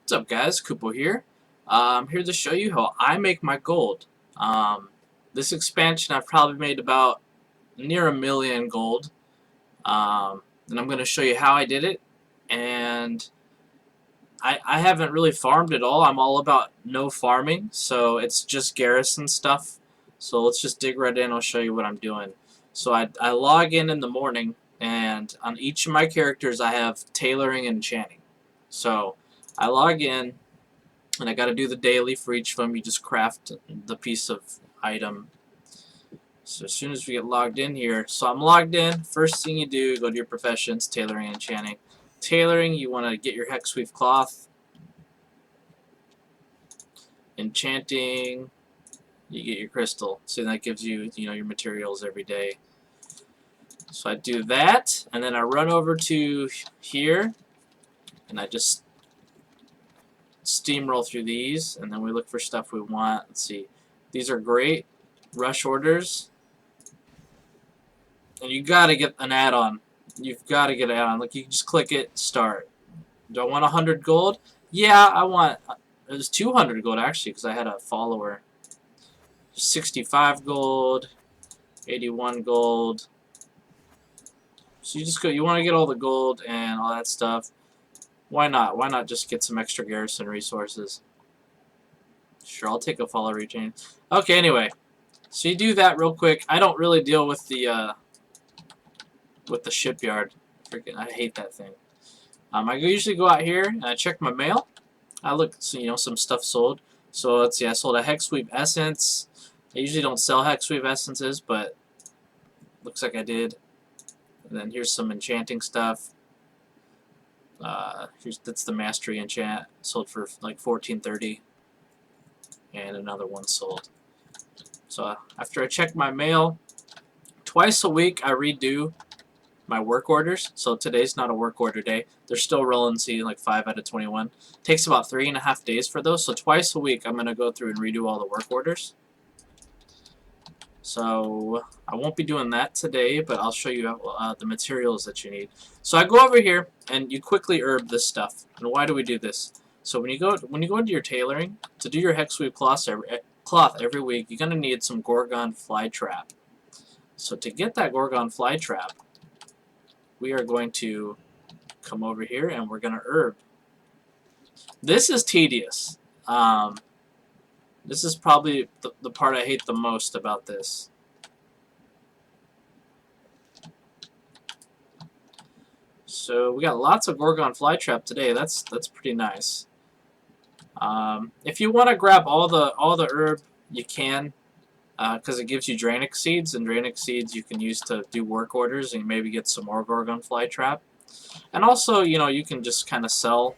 What's up, guys? Kupo here. I'm here to show you how I make my gold. This expansion I've probably made about near 1,000,000 gold. And I'm going to show you how I did it. And I haven't really farmed at all. I'm all about no farming, so it's just Garrison stuff. So let's just dig right in. I'll show you what I'm doing. So I log in the morning, and on each of my characters I have tailoring and enchanting. So I log in, and I got to do the daily for each of them. You just craft the piece of item. So as soon as we get logged in here, so I'm logged in. First thing you do, go to your professions, tailoring and enchanting. Tailoring, you want to get your Hexweave cloth. Enchanting, you get your crystal. So that gives you, your materials every day. So I do that, and then I run over to here, and I just steamroll through these, and then we look for stuff we want. Let's see. These are great rush orders, and you gotta get an add-on. You've got to get an add-on. Like, you can just click it, start. Do I want 100 gold? Yeah, I want. It was 200 gold actually, because I had a follower. 65 gold, 81 gold. So you just go. You want to get all the gold and all that stuff. Why not? Why not just get some extra Garrison resources? Sure, I'll take a follow retain. Okay, anyway. So you do that real quick. I don't really deal with the shipyard. Freaking, I hate that thing. I usually go out here and I check my mail. I look, so, some stuff sold. So let's see, I sold a Hexweave Essence. I usually don't sell Hexweave Essences, but looks like I did. And then here's some enchanting stuff. That's the Mastery Enchant, sold for like 1430, and another one sold. So after I check my mail, twice a week I redo my work orders. So today's not a work order day. They're still rolling, see, like 5 out of 21. Takes about 3.5 days for those. So twice a week I'm gonna go through and redo all the work orders. So I won't be doing that today, but I'll show you the materials that you need. So I go over here and you quickly herb this stuff. And why do we do this? So when you go into your tailoring to do your Hexweave cloth every week, you're gonna need some Gorgon flytrap. So to get that Gorgon flytrap, we are going to come over here and we're gonna herb. This is tedious. This is probably the part I hate the most about this. So we got lots of Gorgon flytrap today. That's pretty nice. If you want to grab all the herb, you can, because it gives you Dranic seeds, and Dranic seeds you can use to do work orders and maybe get some more Gorgon flytrap. And also, you can just kind of sell.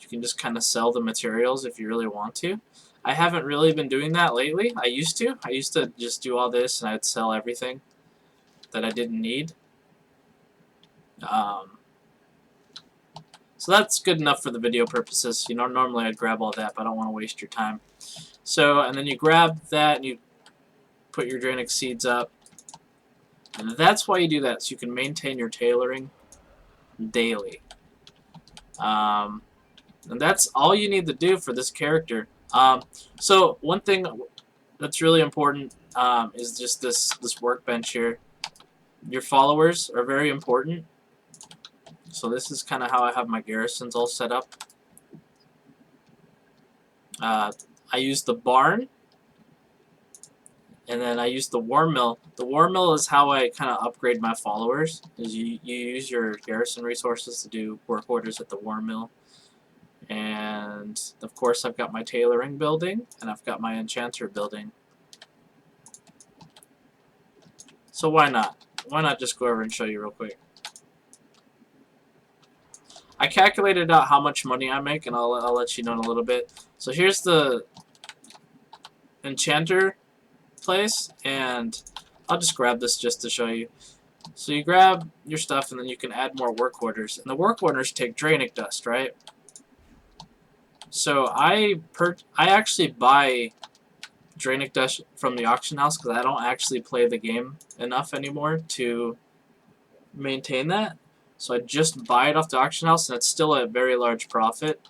You can just kind of sell the materials if you really want to. I haven't really been doing that lately. I used to. I used to just do all this and I'd sell everything that I didn't need. So that's good enough for the video purposes. Normally I'd grab all that, but I don't want to waste your time. So, and then you grab that and you put your Dranic seeds up. And that's why you do that, so you can maintain your tailoring daily. And that's all you need to do for this character. So one thing that's really important is just this workbench here. Your followers are very important. So this is kind of how I have my garrisons all set up. I use the barn, and then I use the war mill. The war mill is how I kind of upgrade my followers. Is you use your garrison resources to do work orders at the war mill. And of course I've got my tailoring building, and I've got my enchanter building. So why not? Why not just go over and show you real quick? I calculated out how much money I make, and I'll let you know in a little bit. So here's the enchanter place, and I'll just grab this just to show you. So you grab your stuff, and then you can add more work orders. And the work orders take Dranic dust, right? So I actually buy Dranic dust from the auction house because I don't actually play the game enough anymore to maintain that. So I just buy it off the auction house, and it's still a very large profit.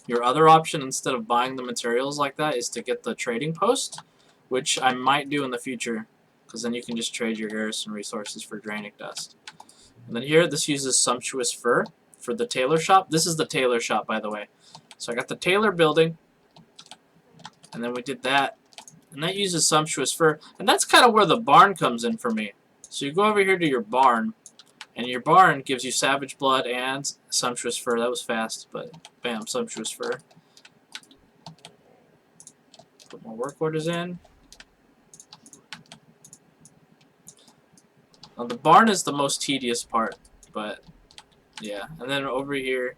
Your other option, instead of buying the materials like that, is to get the trading post, which I might do in the future, because then you can just trade your Garrison resources for draining dust. And then here, this uses Sumptuous Fur for the tailor shop. This is the tailor shop, by the way. So I got the tailor building, and then we did that. And that uses Sumptuous Fur. And that's kind of where the barn comes in for me. So you go over here to your barn, and your barn gives you Savage Blood and Sumptuous Fur. That was fast, but bam, Sumptuous Fur. Put more work orders in. Now the barn is the most tedious part, but yeah. And then over here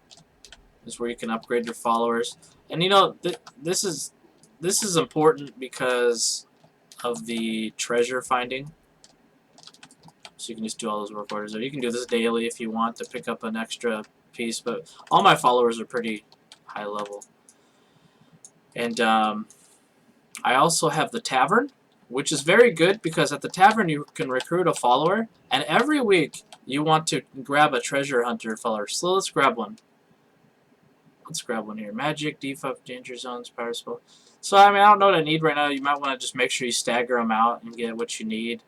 is where you can upgrade your followers. And you know, this is important because of the treasure finding. So you can just do all those work orders. Or you can do this daily if you want to pick up an extra piece, but all my followers are pretty high level. And I also have the tavern, which is very good because at the tavern you can recruit a follower, and every week you want to grab a treasure hunter follower. So let's grab one. Let's grab one here. Magic, debuff, danger zones, power spell. So I mean, I don't know what I need right now. You might want to just make sure you stagger them out and get what you need.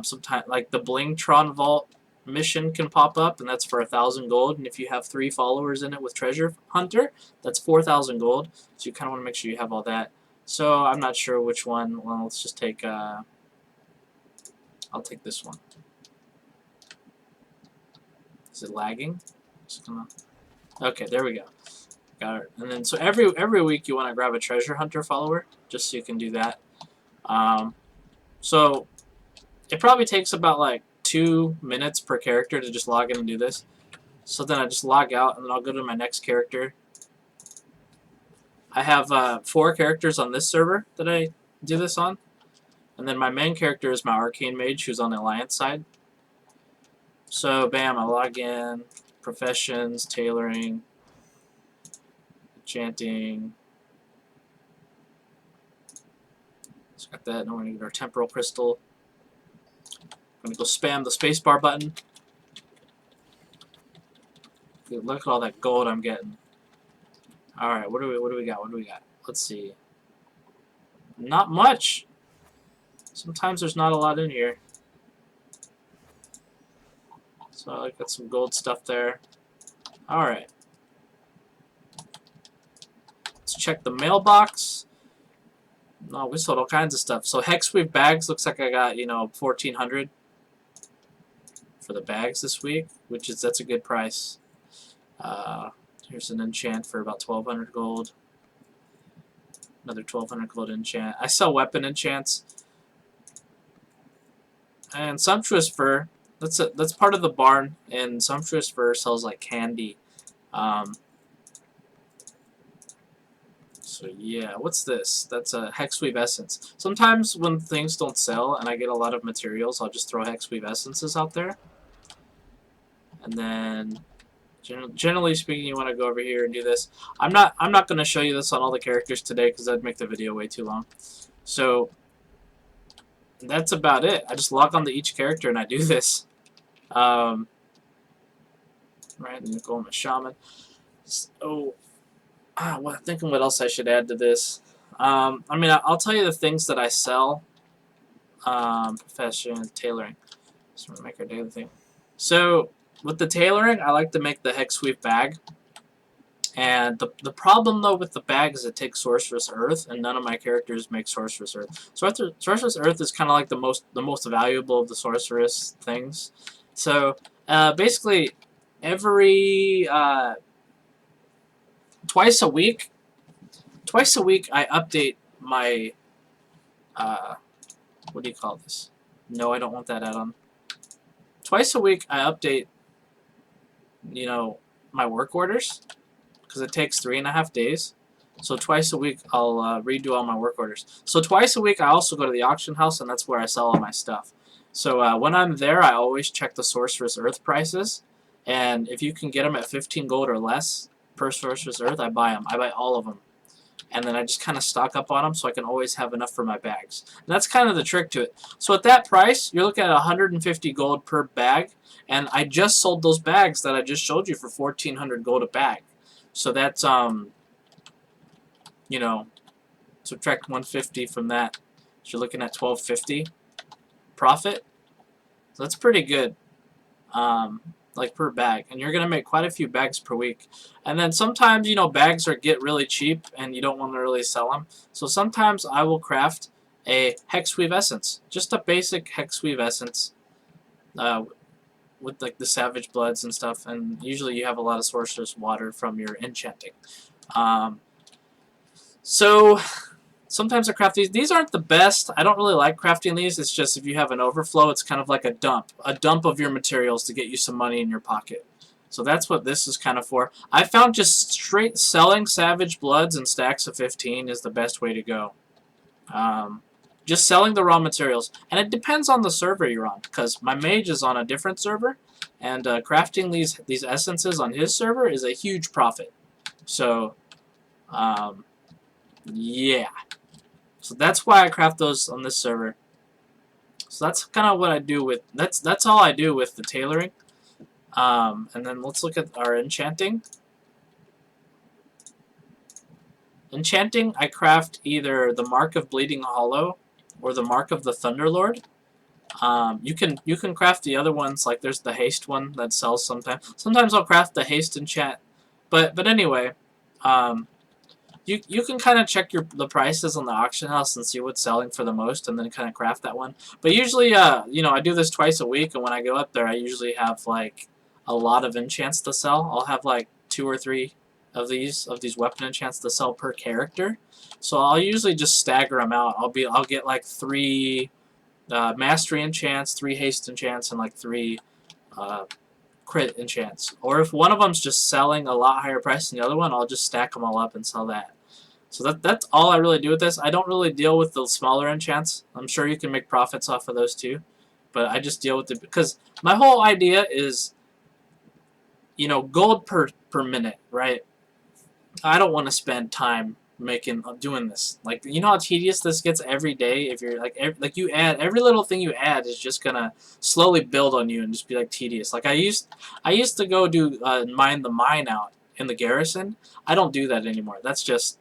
Sometimes, like the Blingtron Vault mission can pop up, and that's for 1,000 gold. And if you have 3 followers in it with Treasure Hunter, that's 4,000 gold. So you kind of want to make sure you have all that. So I'm not sure which one. Well, let's just take. I'll take this one. Is it lagging? Okay, there we go. Got it. And then so every week you want to grab a Treasure Hunter follower, just so you can do that. So it probably takes about like 2 minutes per character to just log in and do this. So then I just log out, and then I'll go to my next character. I have 4 characters on this server that I do this on. And then my main character is my Arcane Mage, who's on the Alliance side. So bam, I log in, professions, tailoring, enchanting. So got that, and we're going to get our temporal crystal. I'm going to go spam the spacebar button. Look at all that gold I'm getting. Alright, what do we got? What do we got? Let's see. Not much. Sometimes there's not a lot in here. So I got some gold stuff there. Alright. Let's check the mailbox. No, we sold all kinds of stuff. So Hexweave bags, looks like I got, you know, 1,400 for the bags this week, that's a good price. Here's an enchant for about 1,200 gold. Another 1,200 gold enchant. I sell weapon enchants. And Sumptuous Fur, that's part of the barn, and Sumptuous Fur sells like candy. So yeah, what's this? That's a Hexweave Essence. Sometimes when things don't sell and I get a lot of materials, I'll just throw Hexweave Essences out there. And then, generally speaking, you want to go over here and do this. I'm not going to show you this on all the characters today because that'd make the video way too long. So that's about it. I just log on to each character and I do this. Right, and go on my shaman. So, thinking what else I should add to this. I mean, I'll tell you the things that I sell. Profession, tailoring. Just want to make our daily thing. So with the tailoring, I like to make the Hexweave bag. And the problem though with the bag is it takes Sorcerous Earth, and none of my characters make Sorcerous Earth. Sorcerous Earth is kind of like the most valuable of the sorceress things. So basically, every twice a week I update my what do you call this? No, I don't want that add-on. Twice a week I update, you know, my work orders, because it takes 3.5 days. So twice a week I'll redo all my work orders. So twice a week I also go to the auction house, and that's where I sell all my stuff. So when I'm there, I always check the Sorcerous Earth prices, and if you can get them at 15 gold or less per Sorcerous Earth, I buy them. I buy all of them. and then I just kind of stock up on them so I can always have enough for my bags. And that's kind of the trick to it. So at that price, you're looking at 150 gold per bag, and I just sold those bags that I just showed you for 1,400 gold a bag. So that's you know, subtract 150 from that, so you're looking at 1,250 profit. So that's pretty good. Like per bag, and you're gonna make quite a few bags per week. And then sometimes, you know, bags get really cheap and you don't want to really sell them, so sometimes I will craft a Hexweave Essence, just a basic Hexweave Essence with like the Savage Bloods and stuff, and usually you have a lot of Sorcerous Water from your enchanting. So sometimes I craft these. These aren't the best. I don't really like crafting these. It's just if you have an overflow, it's kind of like a dump of your materials to get you some money in your pocket. So that's what this is kind of for. I found just straight selling Savage Bloods and stacks of 15 is the best way to go. Just selling the raw materials. And it depends on the server you're on, because my mage is on a different server, and crafting these essences on his server is a huge profit. So, yeah. So that's why I craft those on this server. So that's kind of what I do with, that's all I do with the tailoring. And then let's look at our enchanting. Enchanting, I craft either the Mark of Bleeding Hollow or the Mark of the Thunderlord. You can craft the other ones, like there's the haste one that sells sometimes. Sometimes I'll craft the haste enchant. But anyway, you can kind of check the prices on the auction house and see what's selling for the most, and then kind of craft that one. But usually, you know, I do this twice a week, and when I go up there, I usually have like a lot of enchants to sell. I'll have like 2 or 3 of these weapon enchants to sell per character. So I'll usually just stagger them out. I'll get like 3 mastery enchants, 3 haste enchants, and like 3 crit enchants. Or if one of them's just selling a lot higher price than the other one, I'll just stack them all up and sell that. So that's all I really do with this. I don't really deal with the smaller enchants. I'm sure you can make profits off of those too, but I just deal with it because my whole idea is, you know, gold per minute, right? I don't want to spend time doing this. Like, you know how tedious this gets every day. If you're like you add every little thing you add is just gonna slowly build on you and just be like tedious. Like I used to go do mine the mine out in the Garrison. I don't do that anymore. That's just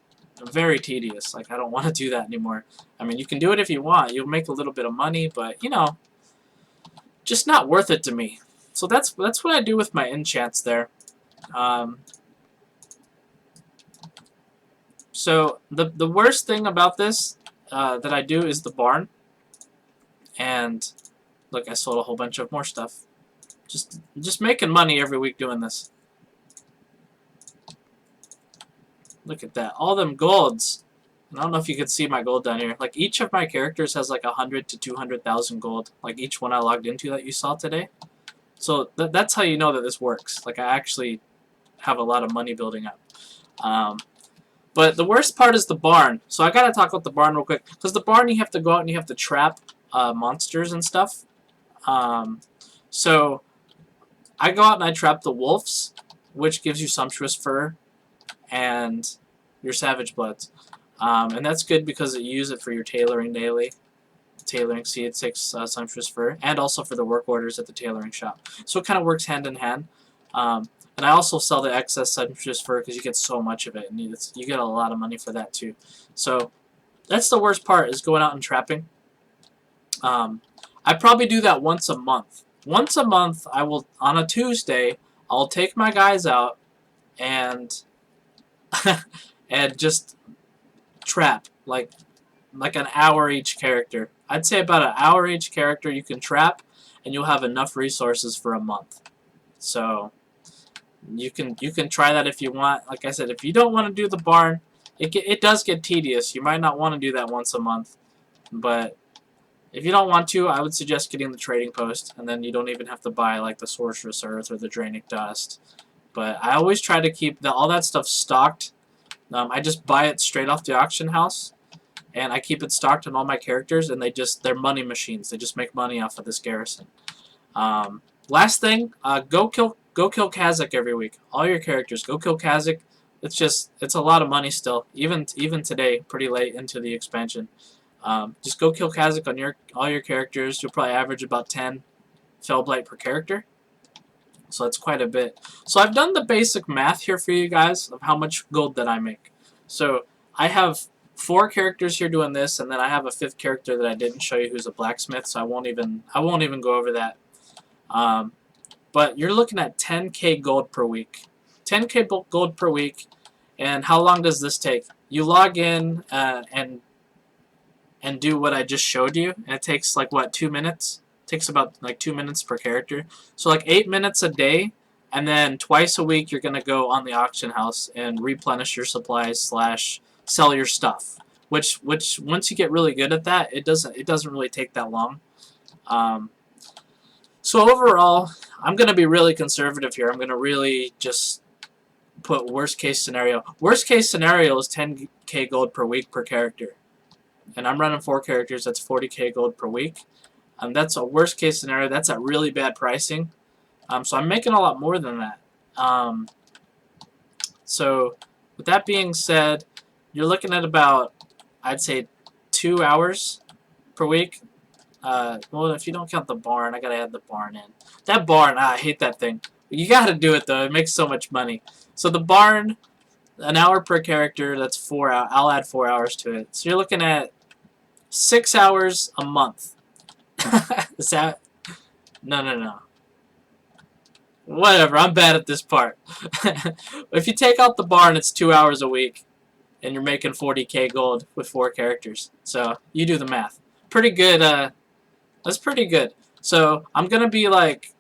very tedious. Like, I don't want to do that anymore. I mean, you can do it if you want. You'll make a little bit of money, but, you know, just not worth it to me. So that's what I do with my enchants there. So the worst thing about this that I do is the barn. And look, I sold a whole bunch of more stuff. Just making money every week doing this. Look at that. All them golds. And I don't know if you can see my gold down here. Like, each of my characters has like 100 to 200,000 gold. Like, each one I logged into that you saw today. So that's how you know that this works. Like, I actually have a lot of money building up. But the worst part is the barn. So I gotta talk about the barn real quick. Because the barn, you have to go out and you have to trap monsters and stuff. So I go out and I trap the wolves, which gives you Sumptuous Fur and your Savage Bloods. And that's good because you use it for your tailoring daily. Tailoring seed 6 Sumptuous Fur, and also for the work orders at the tailoring shop. So it kind of works hand in hand. And I also sell the excess Sumptuous Fur because you get so much of it, and you get a lot of money for that too. So that's the worst part, is going out and trapping. I probably do that once a month. Once a month, I will, on a Tuesday, I'll take my guys out and and just trap like an hour each character. I'd say about an hour each character you can trap, and you'll have enough resources for a month. So you can try that if you want. Like I said, if you don't want to do the barn, it does get tedious. You might not want to do that once a month, but if you don't want to, I would suggest getting the trading post, and then you don't even have to buy like the Sorcerous Earth or the Dranic Dust. But I always try to keep all that stuff stocked. I just buy it straight off the auction house, and I keep it stocked on all my characters, and they're money machines. They just make money off of this Garrison. Last thing, go kill Kazakh every week. All your characters, go kill Kazakh. it's a lot of money still, even today, pretty late into the expansion. Just go kill Kazakh on all your characters. You'll probably average about 10 Fellblight per character. So that's quite a bit. So I've done the basic math here for you guys of how much gold that I make. So I have 4 characters here doing this, and then I have a 5th character that I didn't show you who's a blacksmith. So I won't even go over that. But you're looking at 10k gold per week. 10k gold per week. And how long does this take? You log in and do what I just showed you, and it takes like what, 2 minutes? It takes about like 2 minutes per character. So like 8 minutes a day, and then twice a week you're gonna go on the auction house and replenish your supplies / sell your stuff. Which once you get really good at that, it doesn't really take that long. So overall, I'm gonna be really conservative here. I'm gonna really just put worst case scenario. Worst case scenario is 10k gold per week per character. And I'm running 4 characters, that's 40k gold per week. That's a worst case scenario. That's at really bad pricing. So I'm making a lot more than that. So with that being said, you're looking at about, I'd say, 2 hours per week. Well, if you don't count the barn, I gotta add the barn in. That barn, I hate that thing. You gotta do it though. It makes so much money. So the barn, an hour per character. That's 4 hours. I'll add 4 hours to it. So you're looking at 6 hours a month. Is that... No. Whatever, I'm bad at this part. If you take out the barn, it's 2 hours a week. And you're making 40k gold with 4 characters. So, you do the math. Pretty good, that's pretty good. So, I'm gonna be like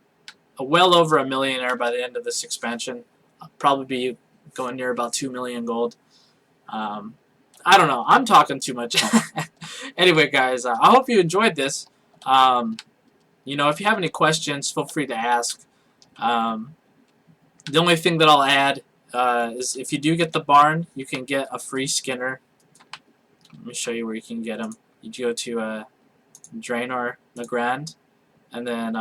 well over a millionaire by the end of this expansion. I'll probably be going near about 2 million gold. I don't know. I'm talking too much. Anyway, guys, I hope you enjoyed this. You know, if you have any questions, feel free to ask. The only thing that I'll add is if you do get the barn, you can get a free skinner. Let me show you where you can get them. You go to Draenor the Grand, and then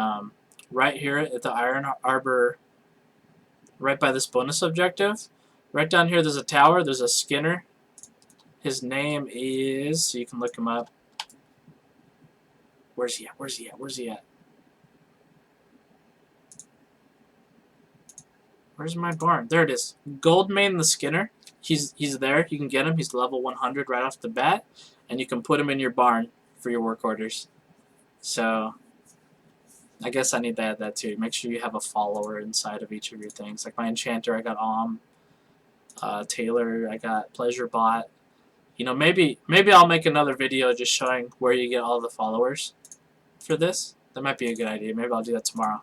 right here at the Iron Arbor, right by this bonus objective, right down here there's a tower, there's a skinner. His name is, so you can look him up. Where's he at? Where's he at? Where's he at? Where's my barn? There it is. Goldmane the Skinner. He's there. You can get him. He's level 100 right off the bat. And you can put him in your barn for your work orders. So, I guess I need to add that too. Make sure you have a follower inside of each of your things. Like my enchanter, I got Tailor, I got Pleasure Bot. You know, maybe I'll make another video just showing where you get all the followers for this. That might be a good idea. Maybe I'll do that tomorrow.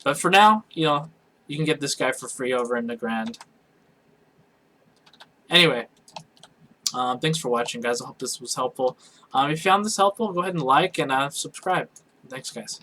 But for now, you know, you can get this guy for free over in the Grand. Anyway, thanks for watching, guys. I hope this was helpful. If you found this helpful, go ahead and like and subscribe. Thanks, guys.